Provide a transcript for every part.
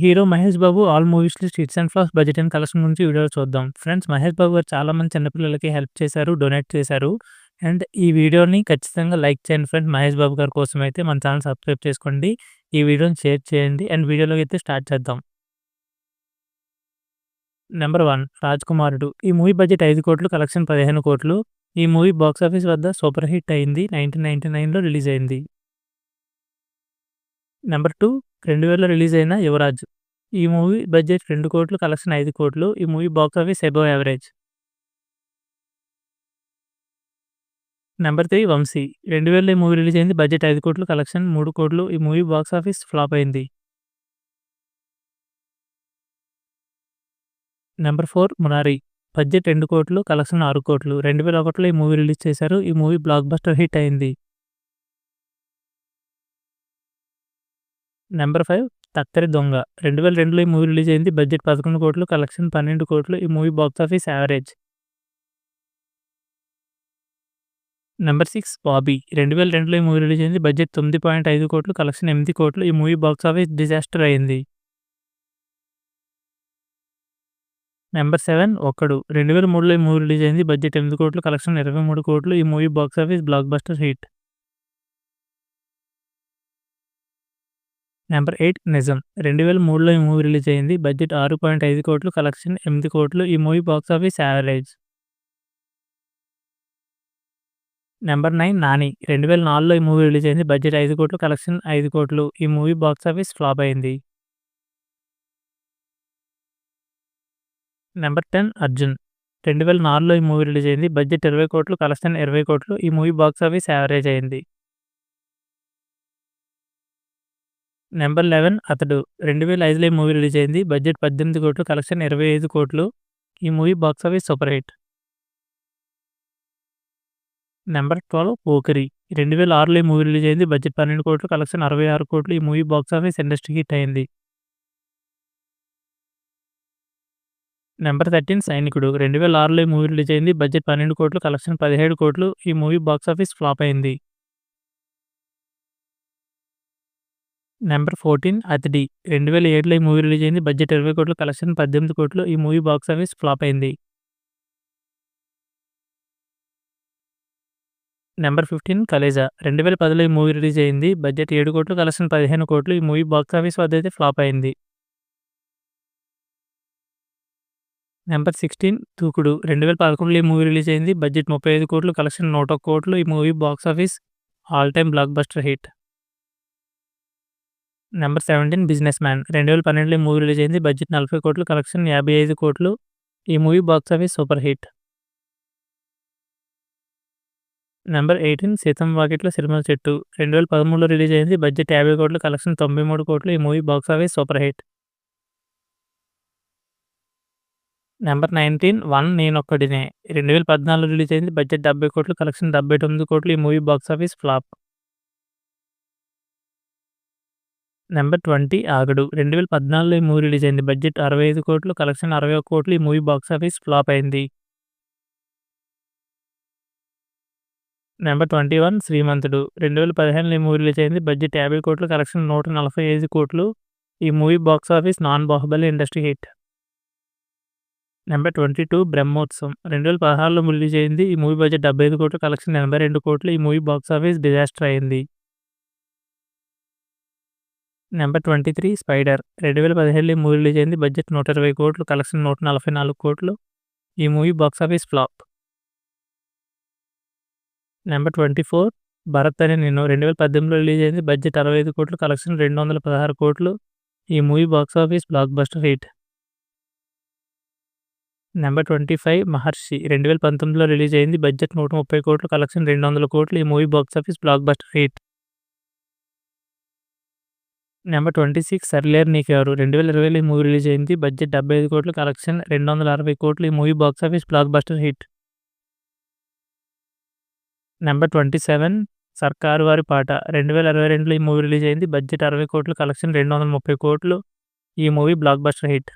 Hero 'Mahesh Babu' all movies list hits and flops, budget and collection గురించి వీడియోలో చూద్దాం. Friends, 'Mahesh బాబు' గారు చాలా మంది చిన్న పిల్లలకి హెల్ప్ చేశారు, డొనేట్ చేశారు. అండ్ ఈ వీడియోని ఖచ్చితంగా లైక్ చేయండి ఫ్రెండ్స్. 'మహేష్ బాబు' గారి కోసం అయితే మన ఛానల్ సబ్స్క్రైబ్ చేసుకోండి. ఈ వీడియోని షేర్ చేయండి. అండ్ వీడియోలోకి అయితే స్టార్ట్ చేద్దాం. నెంబర్ 1, 'రాజ్‌కుమారుడు'. ఈ మూవీ బడ్జెట్ 5 కోట్లు, కలెక్షన్ 15 కోట్లు. ఈ మూవీ బాక్సాఫీస్ వద్ద సూపర్ హిట్ అయింది. 1999లో రిలీజ్ అయింది. నెంబర్ 2, 2000లో రిలీజ్ అయిన 'యువరాజ్'. ఈ మూవీ బడ్జెట్ 2 కోట్లు, కలెక్షన్ 5 కోట్లు. ఈ movie box office above average. Number 3, 'Vamsi'. 2000లో ఈ మూవీ రిలీజ్ అయింది. బడ్జెట్ 5 కోట్లు, కలెక్షన్ 3 కోట్లు. ఈ మూవీ బాక్సాఫీస్ ఫ్లాప్ అయింది. నెంబర్ 4, 'మురారి'. బడ్జెట్ 2 కోట్లు, కలెక్షన్ 6 కోట్లు. 2001లో ఈ మూవీ రిలీజ్ చేశారు. ఈ మూవీ బ్లాక్ బస్టర్ హిట్ అయింది. నెంబర్ 5, 'తత్తరి దొంగ'. 2002లో ఈ మూవీ రిలీజ్ అయింది. బడ్జెట్ 11 కోట్లు, కలెక్షన్ 12 కోట్లు. ఈ movie box office average. Number 6, 'Bobby'. 2002లో ఈ మూవీ రిలీజ్ అయింది. బడ్జెట్ 9.5 కోట్లు, కలెక్షన్ 8 కోట్లు. ఈ మూవీ బాక్సాఫీస్ డిజాస్టర్ అయింది. నెంబర్ 7, 'ఒక్కడు'. 2003లో ఈ మూవీ రిలీజ్ అయింది. బడ్జెట్ 8 కోట్లు, కలెక్షన్ 23 కోట్లు. ఈ movie box office block buster hit. Number 8, 'నిజం'. 2003లో ఈ మూవీ రిలీజ్ అయింది. బడ్జెట్ 6.5 కోట్లు, కలెక్షన్ 8 కోట్లు. ఈ movie box office average. Number 9, 'Nani'. 2004లో ఈ మూవీ రిలీజ్ అయింది. బడ్జెట్ 5 కోట్లు, కలెక్షన్ 5 కోట్లు. ఈ మూవీ బాక్సాఫీస్ ఫ్లాప్ అయింది. నెంబర్ 10, 'అర్జున్'. 2004లో ఈ మూవీ రిలీజ్ అయింది. బడ్జెట్ 20 కోట్లు, కలెక్షన్ 20 కోట్లు. ఈ మూవీ బాక్సాఫీస్ యావరేజ్ అయింది. నెంబర్ 11, 'అతడు'. 2005లో ఈ మూవీ రిలీజ్ అయింది. బడ్జెట్ 18 కోట్లు, కలెక్షన్ 25 కోట్లు. ఈ movie box office super hit. Number 12, 'Pokiri'. 2006లో ఈ మూవీ రిలీజ్ అయింది. బడ్జెట్ 12 కోట్లు, కలెక్షన్ 66 కోట్లు. ఈ మూవీ బాక్సాఫీస్ ఇండస్ట్రీ హిట్ అయింది. నెంబర్ 13, 'సైనికుడు'. 2006లో ఈ మూవీ రిలీజ్ అయింది. బడ్జెట్ 12 కోట్లు, కలెక్షన్ 17 కోట్లు. ఈ మూవీ బాక్సాఫీస్ ఫ్లాప్ అయింది. నెంబర్ 14, 'అతిథి'. 2007లో ఈ మూవీ రిలీజ్ అయింది. బడ్జెట్ 20 కోట్లు, కలెక్షన్ 18 కోట్లు. ఈ మూవీ బాక్సాఫీస్ ఫ్లాప్ అయింది. నెంబర్ 15, 'కలేజా'. 2010లో ఈ మూవీ రిలీజ్ అయింది. బడ్జెట్ 7 కోట్లు, కలెక్షన్ 15 కోట్లు. ఈ మూవీ బాక్సాఫీస్ వద్ద అయితే ఫ్లాప్ అయింది. నెంబర్ 16, 'దూకుడు'. 2011లో ఈ మూవీ రిలీజ్ అయింది. బడ్జెట్ 35 కోట్లు, కలెక్షన్ 101 కోట్లు. ఈ movie box office all time blockbuster hit. Number 17, 'business man'. 2012లో ఈ మూవీ రిలీజ్ అయింది. బడ్జెట్ 40 కోట్లు, కలెక్షన్ 55 కోట్లు. ఈ movie box office super hit. Number 18, 'Seethamma Vakitlo Sirimalle చెట్టు'. 2013లో రిలీజ్ అయింది. బడ్జెట్ 50 కోట్లు, కలెక్షన్ 93 కోట్లు. ఈ movie box office super hit. Number 19, 'one నేనొక్కడినే'. 2014లో రిలీజ్ అయింది. బడ్జెట్ 70 కోట్లు, కలెక్షన్ 79 కోట్లు. ఈ మూవీ బాక్సాఫీస్ ఫ్లాప్. నెంబర్ 20, 'ఆగడు'. 2014లో ఈ మూవీ రిలీజ్ అయింది. బడ్జెట్ 65 కోట్లు, కలెక్షన్ 61 కోట్లు. ఈ మూవీ బాక్సాఫీస్ ఫ్లాప్ అయింది. నెంబర్ 21, 'శ్రీమంతుడు'. 2015లో ఈ మూవీ రిలీజ్ అయింది. బడ్జెట్ 50 కోట్లు, కలెక్షన్ 145 కోట్లు. ఈ movie box office non Baahubali industry hit. Number 22, 'Brahmotsavam'. 2016లో రిలీజ్ అయింది. ఈ మూవీ బడ్జెట్ 75 కోట్లు, కలెక్షన్ 82 కోట్లు. ఈ మూవీ బాక్సాఫీస్ డిజాస్టర్ అయింది. Number 23, 'Spyder'. 2017లో ఈ మూవీ రిలీజ్ అయింది. బడ్జెట్ 120 కోట్లు, కలెక్షన్ 144 కోట్లు. ఈ movie box office flop. Number 24, 'Bharat అనే నేను'. 2018లో రిలీజ్ అయింది. బడ్జెట్ 65 కోట్లు, కలెక్షన్ 216 కోట్లు. ఈ movie box office block buster hit. Number 25, 'మహర్షి'. 2019లో రిలీజ్ అయింది. బడ్జెట్ 130 కోట్లు, కలెక్షన్ 200 కోట్లు. ఈ movie box office block buster hit. Number 26, 'Sarileru నీకెవరు'. 2020లో ఈ మూవీ రిలీజ్ అయింది. బడ్జెట్ 75 కోట్లు, కలెక్షన్ 260 కోట్లు. ఈ movie box office block buster hit. Number 27, 'సర్కారు వారి పాట'. 2022లో ఈ మూవీ రిలీజ్ అయింది. బడ్జెట్ 60 కోట్లు, కలెక్షన్ 230 కోట్లు. ఈ movie block buster hit.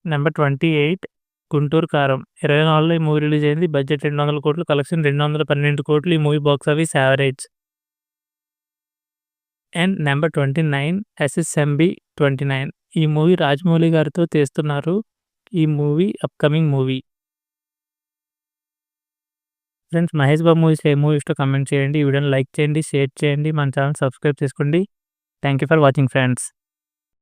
Number 28, 'Guntur కారం'. 2024లో ఈ మూవీ రిలీజ్ అయింది. బడ్జెట్ 200 కోట్లు, కలెక్షన్ 212 కోట్లు. ఈ movie box office average. And number 29 ssmb29. ఈ మూవీ రాజమౌళి గారితో తీస్తున్నారు. ఈ movie upcoming movie. Friends, Mahesh Babu movies ఏ మూవీ ఇష్టో కామెంట్ చేయండి. ఈ వీడియోని లైక్ చేయండి, షేర్ చేయండి, మన ఛానల్ సబ్స్క్రైబ్ చేసుకోండి. Thank you for watching friends.